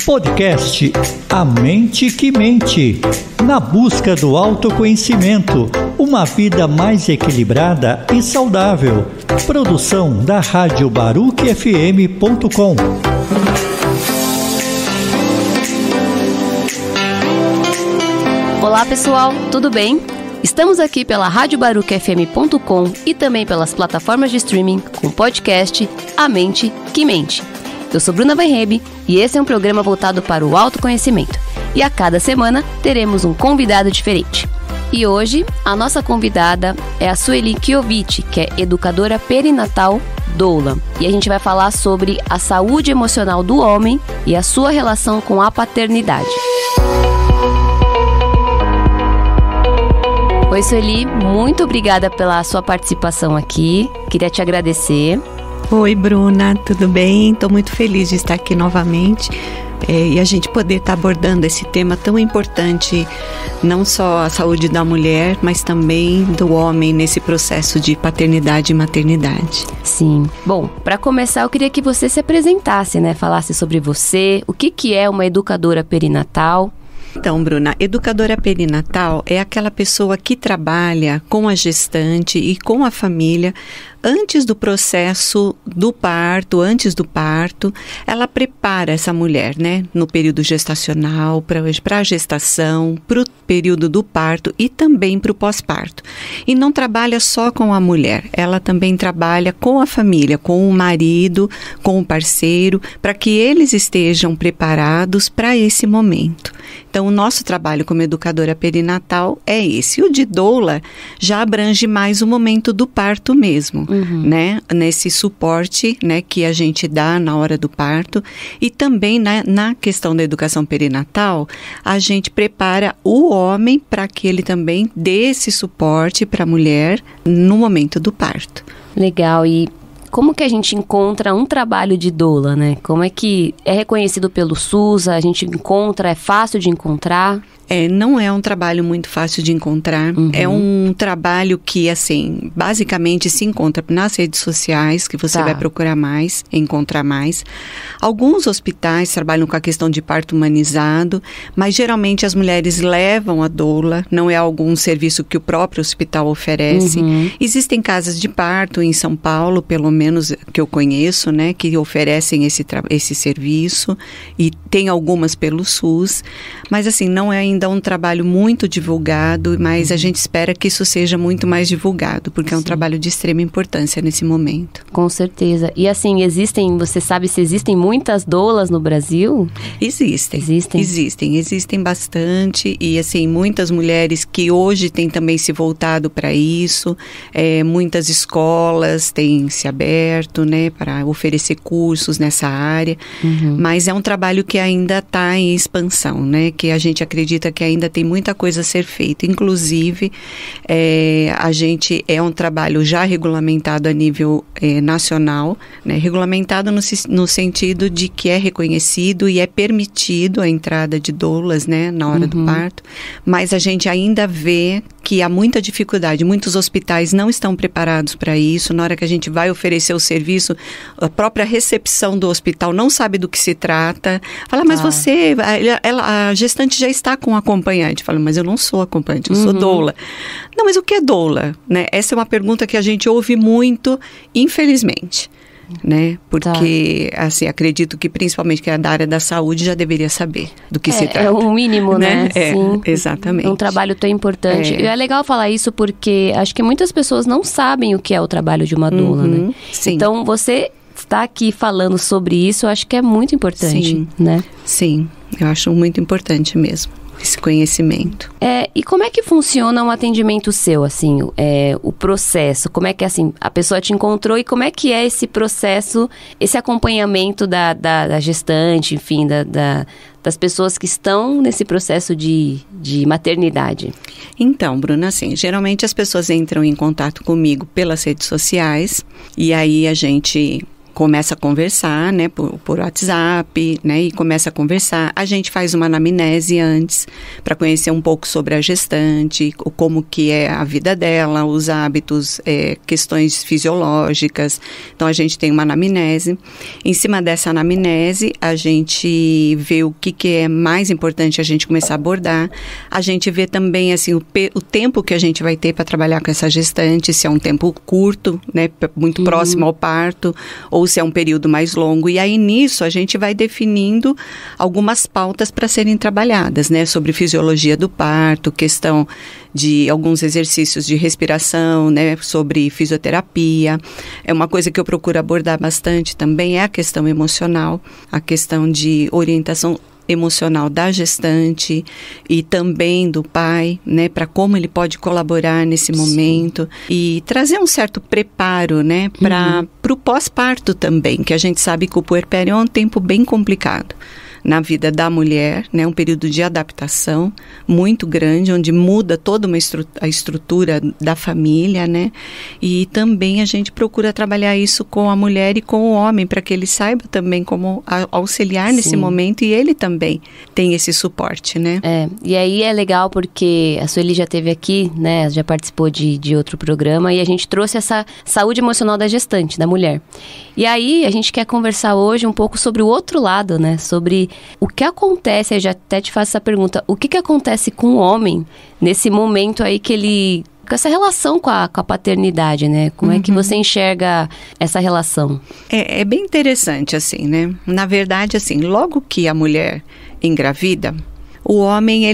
Podcast A Mente que Mente. Na busca do autoconhecimento, uma vida mais equilibrada e saudável. Produção da Rádio Baruch-FM.com. Olá pessoal, tudo bem? Estamos aqui pela Rádio Baruch-FM.com e também pelas plataformas de streaming com o podcast A Mente que Mente. Eu sou Bruna Weinreb e esse é um programa voltado para o autoconhecimento. E a cada semana teremos um convidado diferente. E hoje a nossa convidada é a Sueli Kiovitch, que é educadora perinatal doula. E a gente vai falar sobre a saúde emocional do homem e a sua relação com a paternidade. Oi Sueli, muito obrigada pela sua participação aqui. Queria te agradecer. Oi Bruna, tudo bem? Estou muito feliz de estar aqui novamente e a gente poder estar abordando esse tema tão importante, não só a saúde da mulher, mas também do homem nesse processo de paternidade e maternidade. Sim. Bom, para começar eu queria que você se apresentasse, né? Falasse sobre você, o que é uma educadora perinatal. Então, Bruna, educadora perinatal é aquela pessoa que trabalha com a gestante e com a família antes do processo do parto, antes do parto. Ela prepara essa mulher, né, no período gestacional, para a gestação, para o período do parto e também para o pós-parto. E não trabalha só com a mulher, ela também trabalha com a família, com o marido, com o parceiro, para que eles estejam preparados para esse momento. Então, o nosso trabalho como educadora perinatal é esse. O de doula já abrange mais o momento do parto mesmo, né? Nesse suporte, né, que a gente dá na hora do parto. E também na questão da educação perinatal, a gente prepara o homem para que ele também dê esse suporte para a mulher no momento do parto. Legal. E como que a gente encontra um trabalho de doula, né? Como é que é reconhecido pelo SUS? A gente encontra, é fácil de encontrar? Não é um trabalho muito fácil de encontrar. É um trabalho que, assim, basicamente se encontra nas redes sociais, que você vai procurar mais, encontrar mais. Alguns hospitais trabalham com a questão de parto humanizado, mas geralmente as mulheres levam a doula, não é algum serviço que o próprio hospital oferece. Existem casas de parto em São Paulo, pelo menos que eu conheço, né, que oferecem esse serviço, e tem algumas pelo SUS, mas assim, não é ainda um trabalho muito divulgado, mas a gente espera que isso seja muito mais divulgado, porque é um trabalho de extrema importância nesse momento. Com certeza. E assim, você sabe se existem muitas doulas no Brasil? Existem bastante, e assim, muitas mulheres que hoje têm também se voltado para isso, muitas escolas têm se aberto, né, para oferecer cursos nessa área, mas é um trabalho que ainda está em expansão, né, que a gente acredita que ainda tem muita coisa a ser feita. Inclusive, a gente é um trabalho já regulamentado a nível nacional, né? Regulamentado no sentido de que é reconhecido e é permitido a entrada de doulas, né, na hora do parto, mas a gente ainda vê que há muita dificuldade, muitos hospitais não estão preparados para isso. Na hora que a gente vai oferecer o serviço, a própria recepção do hospital não sabe do que se trata. Fala, mas a gestante já está com acompanhante. Fala, mas eu não sou acompanhante, eu sou doula. Não, mas o que é doula? Né? Essa é uma pergunta que a gente ouve muito, infelizmente. Né? Porque, assim, acredito que principalmente que é da área da saúde já deveria saber do que se trata. É o mínimo, né? Sim. Exatamente. Um trabalho tão importante. E é legal falar isso porque acho que muitas pessoas não sabem o que é o trabalho de uma doula, né? Sim. Então, você está aqui falando sobre isso, eu acho que é muito importante, né? Sim, eu acho muito importante mesmo esse conhecimento. E como é que funciona um atendimento seu, assim, o processo? Como é que, assim, a pessoa te encontrou e como é que é esse processo, esse acompanhamento da gestante, enfim, das pessoas que estão nesse processo de maternidade? Então, Bruna, assim, geralmente as pessoas entram em contato comigo pelas redes sociais e aí a gente começa a conversar, né, por WhatsApp, né, e começa a conversar. A gente faz uma anamnese antes, para conhecer um pouco sobre a gestante, como que é a vida dela, os hábitos, questões fisiológicas. Então, a gente tem uma anamnese. Em cima dessa anamnese, a gente vê o que é mais importante a gente começar a abordar. A gente vê também, assim, o tempo que a gente vai ter para trabalhar com essa gestante, se é um tempo curto, né, muito próximo ao parto, ou se é um período mais longo. E aí, nisso, a gente vai definindo algumas pautas para serem trabalhadas, né? Sobre fisiologia do parto, questão de alguns exercícios de respiração, né? Sobre fisioterapia. É uma coisa que eu procuro abordar bastante também, é a questão emocional, a questão de orientação emocional da gestante e também do pai, né, para como ele pode colaborar nesse momento e trazer um certo preparo, né, para o pós-parto também, que a gente sabe que o puerpério é um tempo bem complicado na vida da mulher, né, um período de adaptação muito grande, onde muda toda a estrutura da família, né, e também a gente procura trabalhar isso com a mulher e com o homem, para que ele saiba também como auxiliar nesse momento, e ele também tem esse suporte, né. E aí é legal porque a Sueli já esteve aqui, né, já participou de outro programa, e a gente trouxe essa saúde emocional da gestante, da mulher. E aí a gente quer conversar hoje um pouco sobre o outro lado, né, sobre o que acontece, eu já até te faço essa pergunta, o que acontece com o homem nesse momento aí que ele, com essa relação com a paternidade, né? Como é que você enxerga essa relação? É bem interessante, assim, né? Na verdade, assim, logo que a mulher engravida, o homem,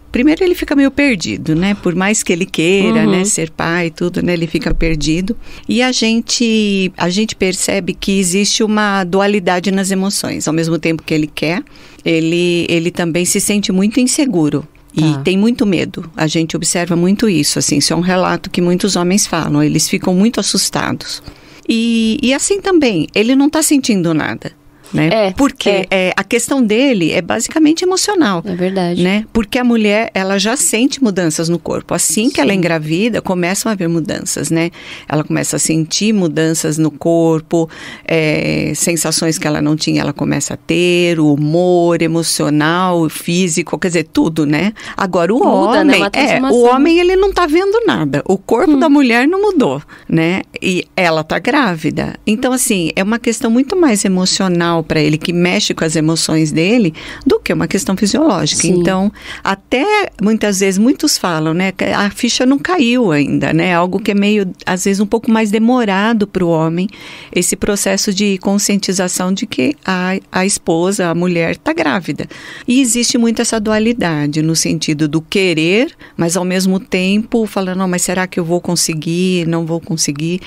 primeiro ele fica meio perdido, né? Por mais que ele queira, né, ser pai e tudo, né, ele fica perdido. E a gente percebe que existe uma dualidade nas emoções. Ao mesmo tempo que ele quer, ele também se sente muito inseguro. E tem muito medo. A gente observa muito isso, assim, isso é um relato que muitos homens falam, eles ficam muito assustados. E assim também, ele não está sentindo nada. Né? Porque a questão dele é basicamente emocional. É verdade. Né? Porque a mulher, ela já sente mudanças no corpo. Assim que ela engravida, começam a haver mudanças, né? Ela começa a sentir mudanças no corpo, sensações que ela não tinha, ela começa a ter, o humor emocional, físico, quer dizer, tudo, né? Agora, o homem, ele não tá vendo nada. O corpo da mulher não mudou, né? E ela tá grávida. Então, assim, é uma questão muito mais emocional para ele, que mexe com as emoções dele, do que uma questão fisiológica. Sim. Então, até muitas vezes, muitos falam, né, que a ficha não caiu ainda, né, algo que é meio, às vezes, um pouco mais demorado para o homem, esse processo de conscientização de que a esposa, a mulher, está grávida. E existe muito essa dualidade, no sentido do querer, mas ao mesmo tempo, falando, não, mas será que eu vou conseguir, não vou conseguir?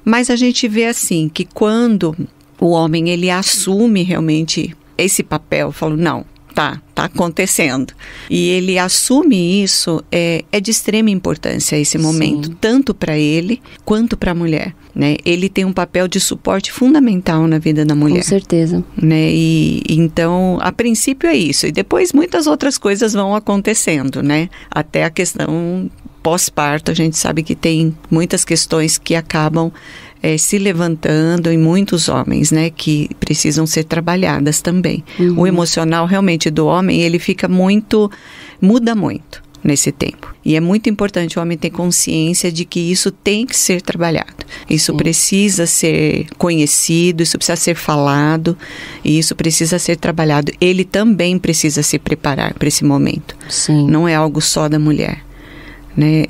Mas a gente vê assim, que quando o homem, ele assume realmente esse papel, fala, não, tá acontecendo. E ele assume isso, é de extrema importância esse momento, tanto para ele quanto para a mulher, né? Ele tem um papel de suporte fundamental na vida da mulher. Com certeza. Né? E então, a princípio é isso. E depois muitas outras coisas vão acontecendo, né? Até a questão pós-parto, a gente sabe que tem muitas questões que acabam se levantando em muitos homens, né, que precisam ser trabalhadas também. O emocional realmente do homem, ele muda muito nesse tempo. E é muito importante o homem ter consciência de que isso tem que ser trabalhado. Isso precisa ser conhecido, isso precisa ser falado, e isso precisa ser trabalhado. Ele também precisa se preparar para esse momento. Sim. Não é algo só da mulher. Né?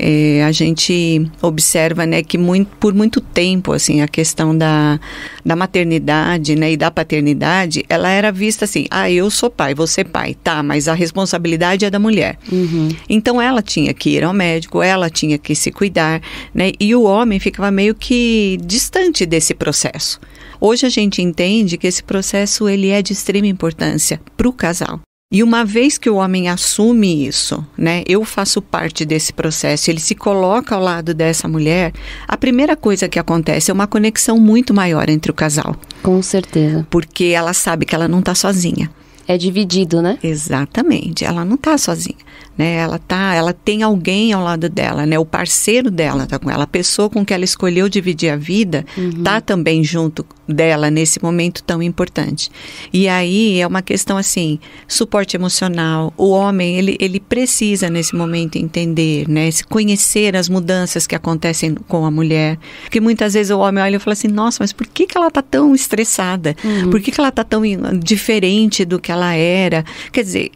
A gente observa, né, que por muito tempo, assim, a questão da maternidade, né, e da paternidade, ela era vista assim, eu sou pai, você pai, tá, mas a responsabilidade é da mulher. Então ela tinha que ir ao médico, ela tinha que se cuidar, né, e o homem ficava meio que distante desse processo. Hoje a gente entende que esse processo, ele é de extrema importância para o casal. E uma vez que o homem assume isso, né, eu faço parte desse processo, ele se coloca ao lado dessa mulher, a primeira coisa que acontece é uma conexão muito maior entre o casal. Com certeza. Porque ela sabe que ela não está sozinha. É dividido, né? Exatamente. Ela não está sozinha, né? Ela tem alguém ao lado dela, né? O parceiro dela está com ela. A pessoa com que ela escolheu dividir a vida está também junto dela nesse momento tão importante. E aí é uma questão assim, suporte emocional. O homem, ele precisa nesse momento entender, né? Conhecer as mudanças que acontecem com a mulher. Porque muitas vezes o homem olha e fala assim, nossa, mas por que ela está tão estressada? Por que ela está tão diferente do que ela era? Quer dizer,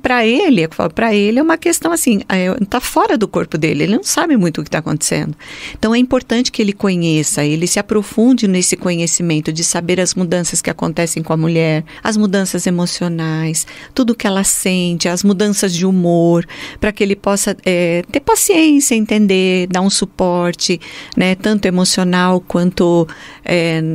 para ele é uma questão assim, está fora do corpo dele, ele não sabe muito o que está acontecendo. Então é importante que ele conheça, ele se aprofunde nesse conhecimento de saber as mudanças que acontecem com a mulher, as mudanças emocionais, tudo que ela sente, as mudanças de humor, para que ele possa ter paciência, entender, dar um suporte, né, tanto emocional quanto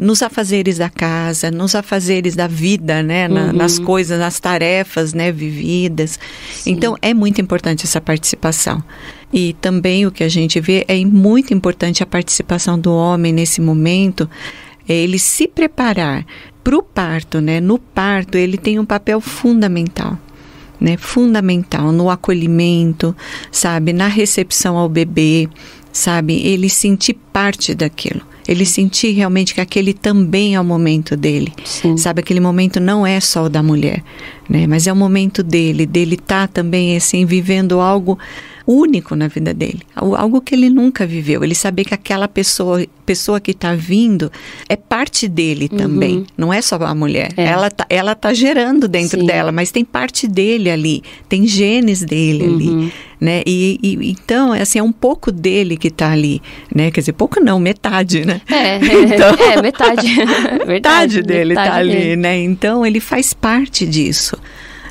nos afazeres da casa, nos afazeres da vida, né, nas coisas, nas tarefas, né, vividas. Sim. Então é muito importante essa participação. E também o que a gente vê é muito importante a participação do homem nesse momento, ele se preparar para o parto, né? No parto ele tem um papel fundamental, né? Fundamental no acolhimento, sabe? Na recepção ao bebê, sabe? Ele sentir parte daquilo. Ele sentir realmente que aquele também é o momento dele. Sim. Sabe, aquele momento não é só o da mulher, né? Mas é o momento dele estar também assim, vivendo algo único na vida dele, algo que ele nunca viveu. Ele saber que aquela pessoa que está vindo é parte dele também, não é só a mulher. Ela tá gerando dentro dela, mas tem parte dele ali, tem genes dele ali, né? E então, assim, é um pouco dele que está ali, né? Quer dizer, pouco não, metade, né? Então, metade. Metade dele está ali, né? Então, ele faz parte disso,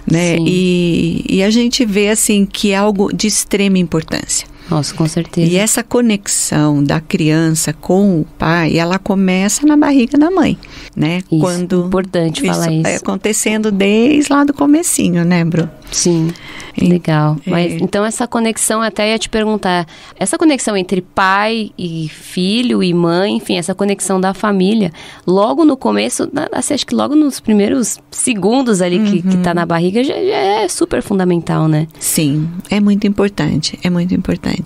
né? E a gente vê, assim, que é algo de extrema importância. Nossa, com certeza. E essa conexão da criança com o pai, ela começa na barriga da mãe, né? Isso, importante falar isso. É acontecendo desde lá do comecinho, né, Bru? Sim, legal. Mas então essa conexão, até ia te perguntar, essa conexão entre pai e filho e mãe, enfim, essa conexão da família, logo no começo, assim, acho que logo nos primeiros segundos ali que tá na barriga, já é super fundamental, né? Sim, é muito importante, é muito importante.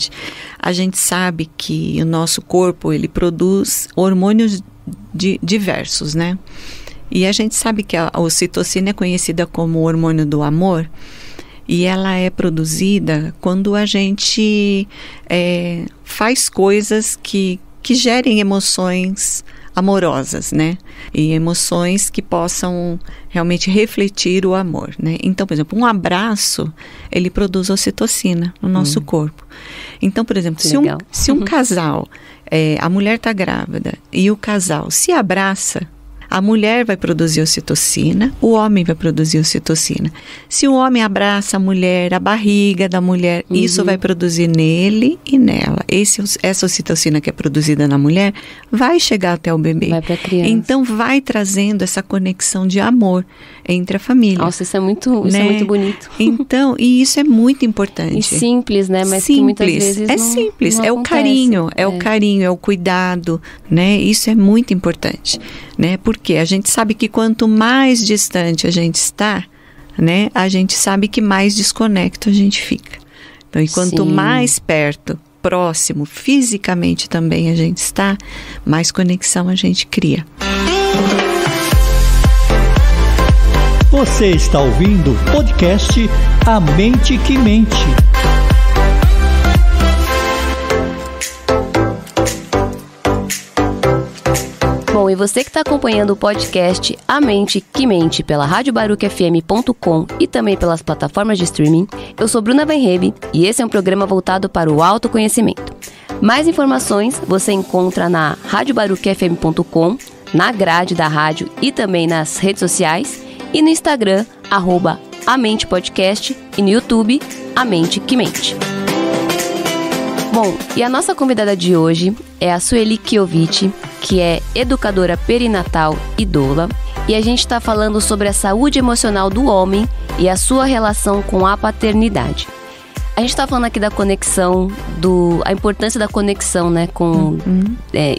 A gente sabe que o nosso corpo, ele produz hormônios diversos, né? E a gente sabe que a ocitocina é conhecida como o hormônio do amor, e ela é produzida quando a gente faz coisas que gerem emoções amorosas, né? E emoções que possam realmente refletir o amor, né? Então, por exemplo, um abraço, ele produz ocitocina no nosso corpo. Então, por exemplo, se um casal, a mulher está grávida e o casal se abraça, a mulher vai produzir ocitocina, o homem vai produzir ocitocina. Se o homem abraça a mulher, a barriga da mulher, isso vai produzir nele e nela. Essa ocitocina que é produzida na mulher vai chegar até o bebê. Vai para a criança. Então vai trazendo essa conexão de amor entre a família. Nossa, isso é muito bonito. Então, e isso é muito importante. E simples, né? Mas simples, que muitas vezes é simples, não o carinho, o carinho, é o cuidado, né? Isso é muito importante, né? Porque a gente sabe que quanto mais distante a gente está, né? A gente sabe que mais desconecto a gente fica. Então, e quanto mais perto, próximo, fisicamente também a gente está, mais conexão a gente cria. Você está ouvindo o podcast A Mente que Mente. Bom, e você que está acompanhando o podcast A Mente que Mente pela radiobarucfm.com e também pelas plataformas de streaming, eu sou Bruna Van Hebe e esse é um programa voltado para o autoconhecimento. Mais informações você encontra na radiobarucfm.com, na grade da rádio e também nas redes sociais e no Instagram, @amentepodcast e no YouTube, A Mente que Mente. Bom, e a nossa convidada de hoje é a Sueli Kiovici, que é educadora perinatal e doula, e a gente está falando sobre a saúde emocional do homem e a sua relação com a paternidade. A gente está falando aqui da conexão, a importância da conexão, né, com...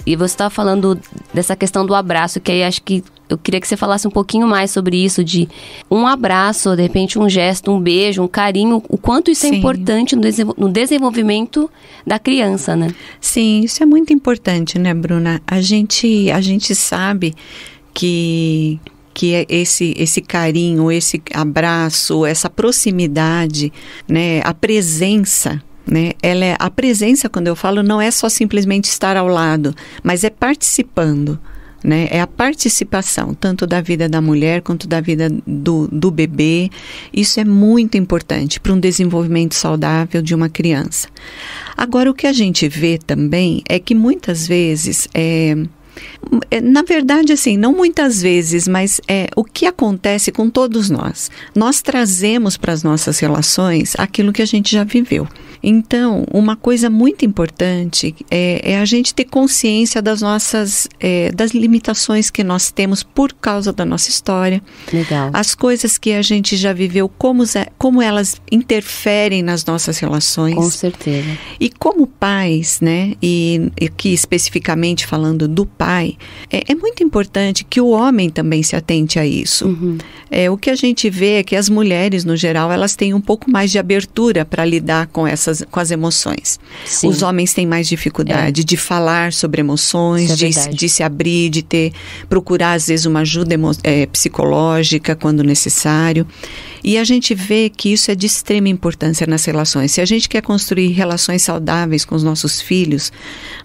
e você está falando dessa questão do abraço, que aí acho que Eu queria que você falasse um pouquinho mais sobre isso, de um abraço, de repente um gesto, um beijo, um carinho, o quanto isso é importante no desenvolvimento da criança, né? Sim, isso é muito importante, né, Bruna? A gente sabe que esse carinho, esse abraço, essa proximidade, né, a presença, né, a presença, quando eu falo, não é só simplesmente estar ao lado, mas é participando, né, é a participação, tanto da vida da mulher quanto da vida do bebê. Isso é muito importante para um desenvolvimento saudável de uma criança. Agora, o que a gente vê também é que muitas vezes, na verdade, assim, não muitas vezes, mas o que acontece com todos nós? Nós trazemos para as nossas relações aquilo que a gente já viveu. Então, uma coisa muito importante é a gente ter consciência das nossas, das limitações que nós temos por causa da nossa história. Legal. As coisas que a gente já viveu, como elas interferem nas nossas relações. Com certeza. E como pais, né, e aqui especificamente falando do pai, é muito importante que o homem também se atente a isso. Uhum. O que a gente vê é que as mulheres, no geral, elas têm um pouco mais de abertura para lidar com as emoções. Sim. Os homens têm mais dificuldade de falar sobre emoções, de se abrir, de procurar às vezes uma ajuda psicológica quando necessário. E a gente vê que isso é de extrema importância nas relações. Se a gente quer construir relações saudáveis com os nossos filhos,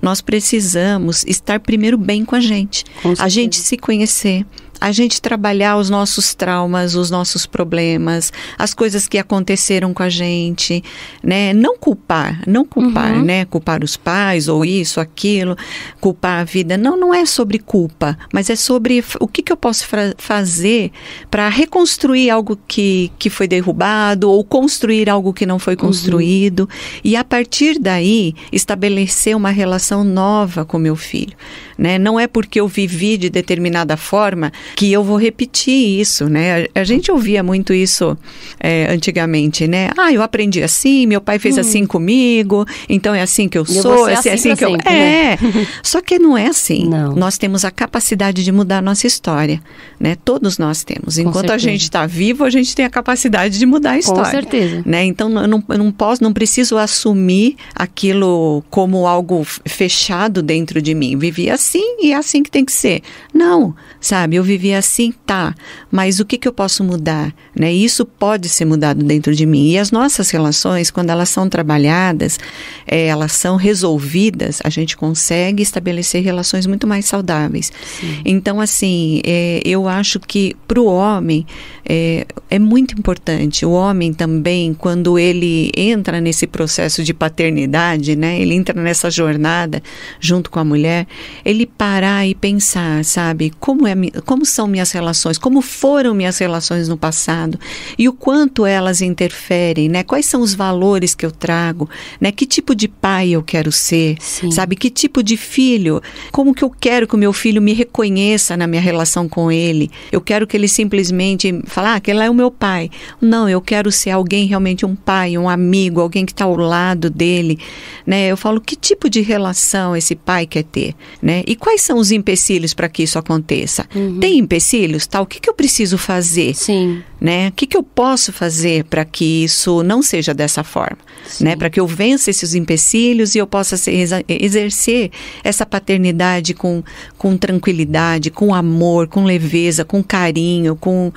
nós precisamos estar primeiro bem com a gente. A gente se conhecer. A gente trabalhar os nossos traumas, os nossos problemas, as coisas que aconteceram com a gente, né? Não culpar, Uhum. né? Culpar os pais ou isso, aquilo, culpar a vida. Não é sobre culpa, mas é sobre o que eu posso fazer para reconstruir algo que foi derrubado ou construir algo que não foi construído. E a partir daí, estabelecer uma relação nova com meu filho, né? Não é porque eu vivi de determinada forma que eu vou repetir isso, né? A gente ouvia muito isso antigamente, né? Eu aprendi assim, meu pai fez assim comigo, então é assim que eu sou, é assim que eu... sempre, né? Só que não é assim. Não. Nós temos a capacidade de mudar a nossa história, né? Todos nós temos. Enquanto a gente está vivo, a gente tem a capacidade de mudar a história. Com certeza. Né? Então, não preciso assumir aquilo como algo fechado dentro de mim. Vivi assim e é assim que tem que ser. Não, sabe? Eu vivi assim, tá. Mas o que eu posso mudar? Né? Isso pode ser mudado dentro de mim. E as nossas relações, quando elas são trabalhadas, elas são resolvidas, a gente consegue estabelecer relações muito mais saudáveis. Sim. Então, assim, eu acho que para o homem é muito importante. O homem também, quando ele entra nesse processo de paternidade, né? Ele entra nessa jornada junto com a mulher, ele parar e pensar, sabe? Como são minhas relações? Como foram minhas relações no passado? E o quanto elas interferem, né? Quais são os valores que eu trago? Né? Que tipo de pai eu quero ser? Sim. Sabe? Que tipo de filho? Como que eu quero que o meu filho me reconheça na minha relação com ele? Eu quero que ele simplesmente fale, aquele é o meu pai. Não, eu quero ser alguém, realmente um pai, um amigo, alguém que está ao lado dele, né? Eu falo, que tipo de relação esse pai quer ter, né? E quais são os empecilhos para que isso aconteça? Tem empecilhos, tá? O que eu preciso fazer? Sim. Né? O que eu posso fazer para que isso não seja dessa forma? Né? Para que eu vença esses empecilhos e eu possa exercer essa paternidade com tranquilidade, com amor, com leveza, com carinho, com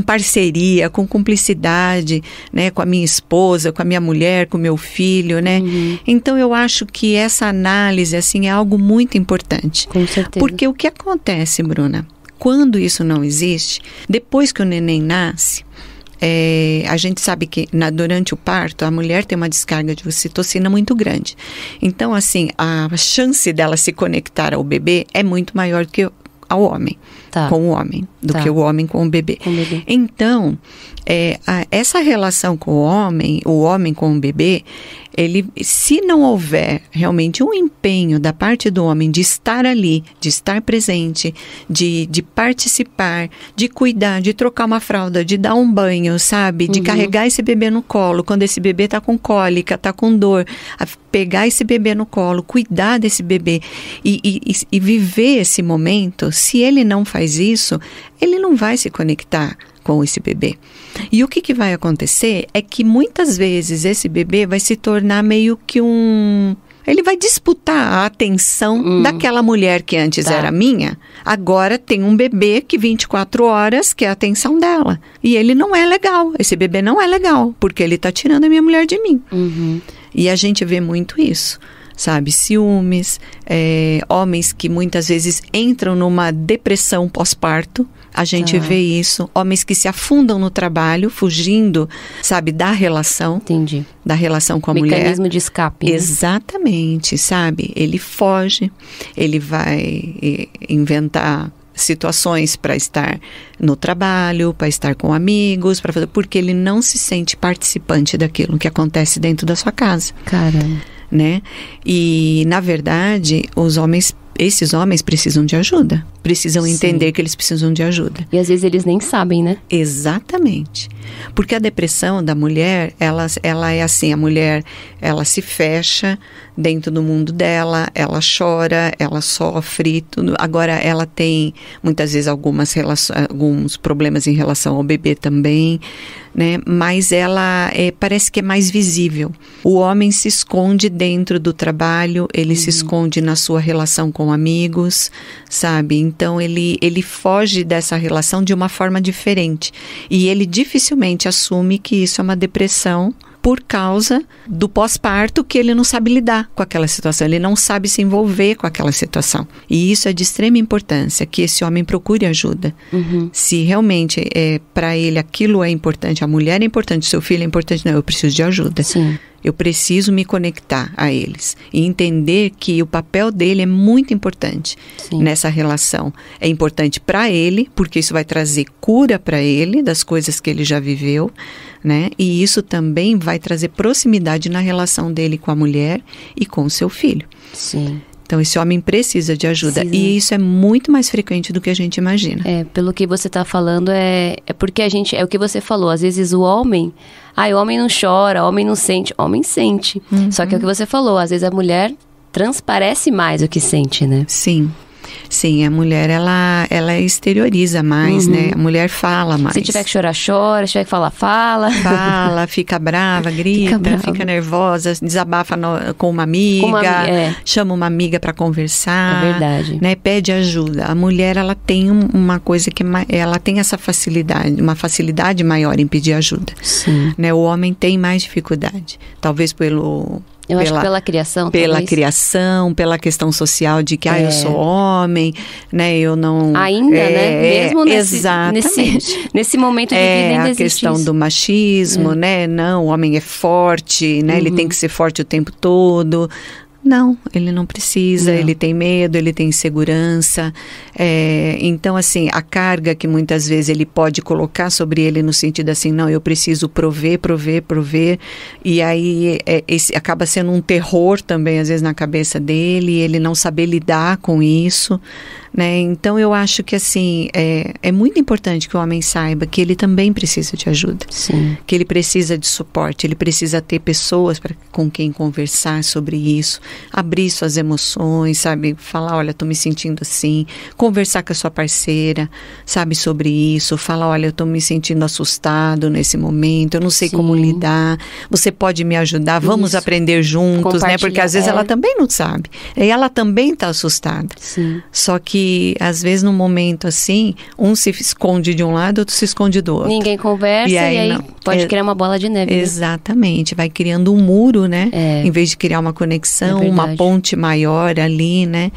parceria, com cumplicidade, né? Com a minha esposa, com a minha mulher, com o meu filho, né? Então eu acho que essa análise assim, é algo muito importante. Com certeza. Porque o que acontece, Bruna? Quando isso não existe, depois que o neném nasce, a gente sabe que durante o parto, a mulher tem uma descarga de ocitocina muito grande. Então, assim, a chance dela se conectar ao bebê é muito maior do que ao homem, com o homem, do que o homem com o bebê. Então, essa relação com o homem com o bebê, se não houver realmente um empenho da parte do homem de estar ali, de estar presente, de participar, de cuidar, de trocar uma fralda, de dar um banho, sabe? De carregar esse bebê no colo, quando esse bebê está com cólica, está com dor, pegar esse bebê no colo, cuidar desse bebê e viver esse momento, se ele não faz faz isso, ele não vai se conectar com esse bebê. E o que vai acontecer é que muitas vezes esse bebê vai se tornar meio que ele vai disputar a atenção daquela mulher que antes era minha. Agora tem um bebê que 24 horas quer a atenção dela. E ele não é legal. Esse bebê não é legal, porque ele está tirando a minha mulher de mim. E a gente vê muito isso, sabe? Ciúmes, homens que muitas vezes entram numa depressão pós-parto. A gente vê isso. Homens que se afundam no trabalho, fugindo, sabe, da relação. Entendi. Da relação com a mulher. Mecanismo de escape. Né? Exatamente, sabe? Ele foge, ele vai inventar situações para estar no trabalho, para estar com amigos, porque ele não se sente participante daquilo que acontece dentro da sua casa. Caramba. Né? E, na verdade, esses homens precisam de ajuda. Precisam entender que eles precisam de ajuda. E às vezes eles nem sabem, né? Exatamente. Porque a depressão da mulher, ela é assim, a mulher, ela se fecha dentro do mundo dela, ela chora, ela sofre, tudo. Agora, ela tem, muitas vezes, alguns problemas em relação ao bebê também, né? Mas ela parece que é mais visível. O homem se esconde dentro do trabalho, ele se esconde na sua relação com amigos, sabe? Então, ele foge dessa relação de uma forma diferente. E ele dificilmente assume que isso é uma depressão por causa do pós-parto, que ele não sabe lidar com aquela situação, ele não sabe se envolver com aquela situação. E isso é de extrema importância, que esse homem procure ajuda. Se realmente para ele aquilo é importante, a mulher é importante, o seu filho é importante, não, eu preciso de ajuda. Sim. Eu preciso me conectar a eles e entender que o papel dele é muito importante nessa relação. É importante para ele, porque isso vai trazer cura para ele das coisas que ele já viveu, né? E isso também vai trazer proximidade na relação dele com a mulher e com o seu filho. Sim. Então, esse homem precisa de ajuda. Precisa. E isso é muito mais frequente do que a gente imagina. Pelo que você está falando, é porque a gente... É o que você falou. Às vezes o homem... o homem não chora, o homem não sente. O homem sente. Só que é o que você falou. Às vezes a mulher transparece mais o que sente, né? Sim. Sim, a mulher, ela exterioriza mais, né? A mulher fala mais. Se tiver que chorar, chora. Se tiver que falar, fala. Fala, fica brava, grita, fica nervosa, desabafa com uma amiga, chama uma amiga para conversar. É verdade. Né? Pede ajuda. A mulher, ela tem uma coisa que ela tem essa facilidade, uma facilidade maior em pedir ajuda. Sim. Né? O homem tem mais dificuldade. Talvez acho que pela criação. Pela talvez. Criação, pela questão social de que eu sou homem, né? Eu não... Ainda, né? Mesmo nesse momento de vida ainda existe a questão isso. do machismo, né? Não, o homem é forte, né? Ele tem que ser forte o tempo todo. Não, ele não precisa, ele tem medo, ele tem insegurança. Então, assim, a carga que muitas vezes ele pode colocar sobre ele no sentido assim, não, eu preciso prover. E aí acaba sendo um terror também, às vezes, na cabeça dele, ele não saber lidar com isso. Né? Então, eu acho que, assim, é muito importante que o homem saiba que ele também precisa de ajuda. Sim. Que ele precisa de suporte, ele precisa ter pessoas com quem conversar sobre isso, abrir suas emoções, sabe? Falar, olha, tô me sentindo assim. Conversar com a sua parceira, sabe, sobre isso. Falar, olha, eu tô me sentindo assustado nesse momento, eu não sei como lidar. Você pode me ajudar, vamos aprender juntos, né? Porque às vezes ela também não sabe. E ela também tá assustada. Sim. Só que às vezes, num momento assim, um se esconde de um lado, outro se esconde do outro. Ninguém conversa e aí pode criar uma bola de neve. Exatamente, vai criando um muro, né? Em vez de criar uma conexão, uma ponte maior ali, né?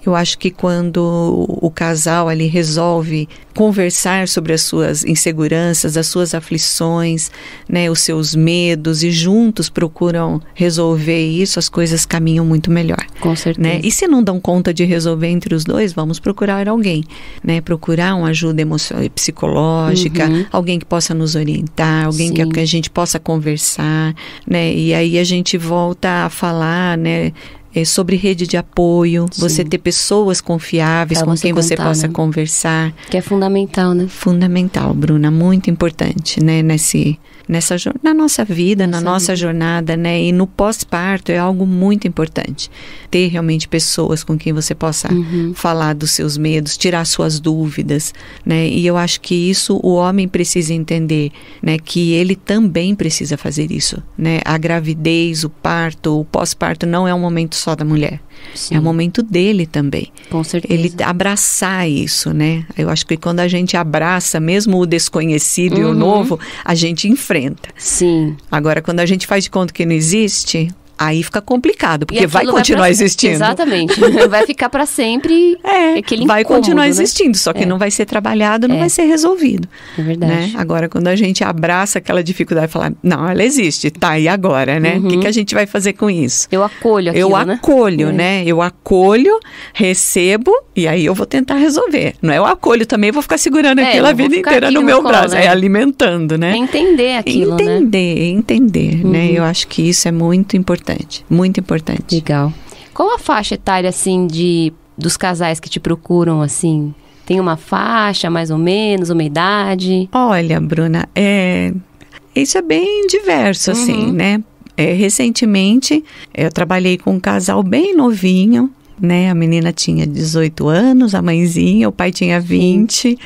Eu acho que quando o casal ali resolve conversar sobre as suas inseguranças, as suas aflições, né, os seus medos, e juntos procuram resolver isso, as coisas caminham muito melhor. Com certeza. Né? E se não dão conta de resolver entre os dois, vamos procurar alguém, né? Procurar uma ajuda psicológica, alguém que possa nos orientar, alguém que a gente possa conversar, né? E aí a gente volta a falar, né? sobre rede de apoio, Sim. você ter pessoas confiáveis com quem você possa conversar. Que é fundamental, né? Fundamental, Bruna, muito importante, né? Na nossa vida, na nossa jornada, né? E no pós-parto é algo muito importante. Ter realmente pessoas com quem você possa falar dos seus medos, tirar suas dúvidas, né? E eu acho que isso o homem precisa entender, né? Que ele também precisa fazer isso, né? A gravidez, o parto, o pós-parto não é um momento só da mulher. Sim. É o momento dele também. Com certeza. Ele abraçar isso, né? Eu acho que quando a gente abraça mesmo o desconhecido e o novo, a gente enfrenta. Sim. Agora, quando a gente faz de conta que não existe, aí fica complicado, porque vai continuar existindo. Exatamente. Vai ficar para sempre aquele vai incômodo, continuar existindo, só que não vai ser trabalhado, não vai ser resolvido. É verdade. Né? Agora, quando a gente abraça aquela dificuldade e fala, não, ela existe, tá, e agora, né? O que a gente vai fazer com isso? Eu acolho aquilo, né? Eu acolho, né? Eu acolho, recebo, e aí eu vou tentar resolver. Não é eu acolho também, vou ficar segurando aquilo a vida inteira no meu braço, alimentando, né? É entender aquilo, Entender, né? Eu acho que isso é muito importante. Muito importante. Legal. Qual a faixa etária, assim, dos casais que te procuram, assim? Tem uma faixa, mais ou menos, uma idade? Olha, Bruna, isso é bem diverso, assim, né? Recentemente, eu trabalhei com um casal bem novinho, né? A menina tinha 18 anos, a mãezinha, o pai tinha 20,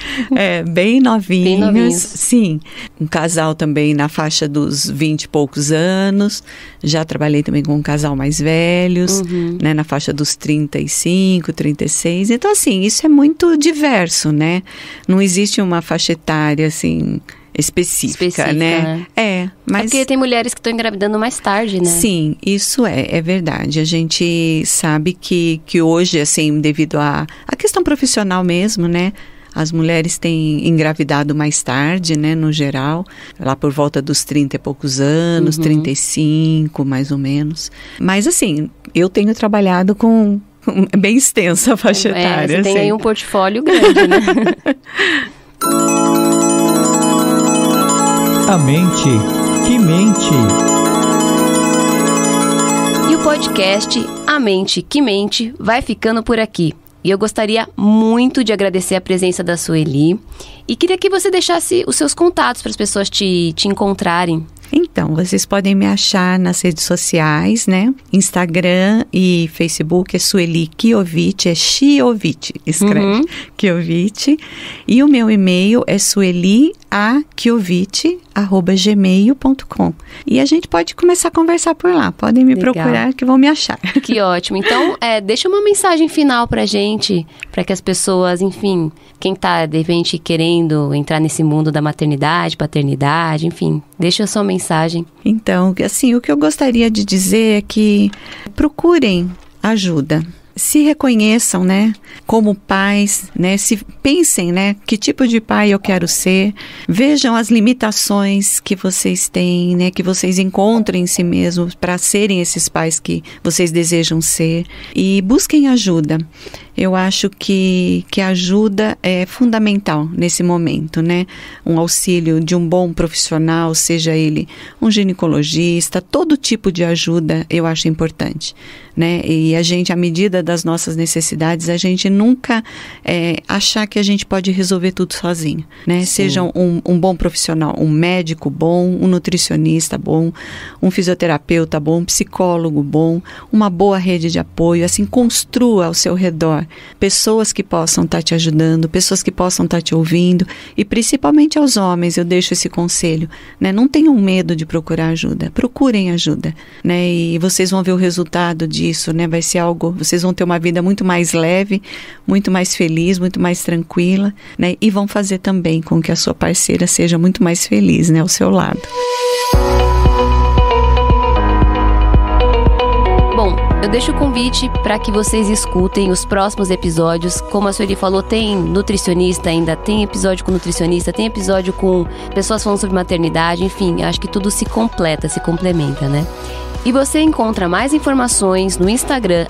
bem novinhos. Sim, um casal também na faixa dos 20 e poucos anos. Já trabalhei também com um casal mais velhos, né? Na faixa dos 35, 36. Então, assim, isso é muito diverso, né? Não existe uma faixa etária, assim, específica, né? Mas... porque tem mulheres que estão engravidando mais tarde, né? Sim, isso é verdade. A gente sabe que hoje, assim, devido à questão profissional mesmo, né? As mulheres têm engravidado mais tarde, né, no geral, lá por volta dos 30 e poucos anos, 35, mais ou menos. Mas, assim, eu tenho trabalhado com bem extensa a faixa etária. Você tem aí um portfólio grande, né? A mente que mente. E o podcast A Mente que Mente vai ficando por aqui. E eu gostaria muito de agradecer a presença da Sueli e queria que você deixasse os seus contatos para as pessoas te encontrarem. Então, vocês podem me achar nas redes sociais, né? Instagram e Facebook é Sueli Chioviti, é Chioviti, escreve, Chioviti. E o meu e-mail é sueliachioviti@gmail.com. E a gente pode começar a conversar por lá. Podem me procurar que vão me achar. Que ótimo. Então, deixa uma mensagem final pra gente, para que as pessoas, enfim, quem tá, de repente, querendo entrar nesse mundo da maternidade, paternidade, enfim, deixa a sua mensagem. Então, assim, o que eu gostaria de dizer é que procurem ajuda. Se reconheçam, né, como pais, né, se pensem, né, que tipo de pai eu quero ser, vejam as limitações que vocês têm, né, que vocês encontrem em si mesmos para serem esses pais que vocês desejam ser e busquem ajuda. Eu acho que a ajuda é fundamental nesse momento, né? Um auxílio de um bom profissional, seja ele um ginecologista, todo tipo de ajuda eu acho importante, né? E a gente, à medida das nossas necessidades, a gente nunca achar que a gente pode resolver tudo sozinho, né? Sim. Seja um bom profissional, um médico bom, um nutricionista bom, um fisioterapeuta bom, um psicólogo bom, uma boa rede de apoio, assim, construa ao seu redor pessoas que possam estar te ajudando, pessoas que possam estar te ouvindo e principalmente aos homens eu deixo esse conselho, né? Não tenham medo de procurar ajuda, procurem ajuda, né? E vocês vão ver o resultado disso, né? Vai ser algo, vocês vão ter uma vida muito mais leve, muito mais feliz, muito mais tranquila, né? E vão fazer também com que a sua parceira seja muito mais feliz, né? Ao seu lado. Eu deixo o convite para que vocês escutem os próximos episódios. Como a Sueli falou, tem nutricionista ainda, tem episódio com nutricionista, tem episódio com pessoas falando sobre maternidade, enfim, acho que tudo se completa, se complementa, né? E você encontra mais informações no Instagram,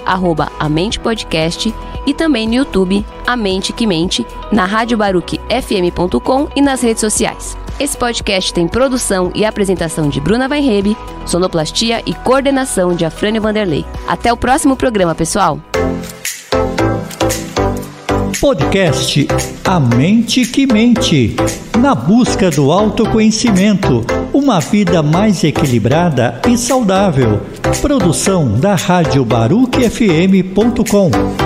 @amentepodcast e também no YouTube, A Mente que Mente, na radiobaruquefm.com e nas redes sociais. Esse podcast tem produção e apresentação de Bruna Weinreb, sonoplastia e coordenação de Afrânio Vanderlei. Até o próximo programa, pessoal! Podcast A Mente que Mente. Na busca do autoconhecimento, uma vida mais equilibrada e saudável. Produção da Rádio Baruch FM.com.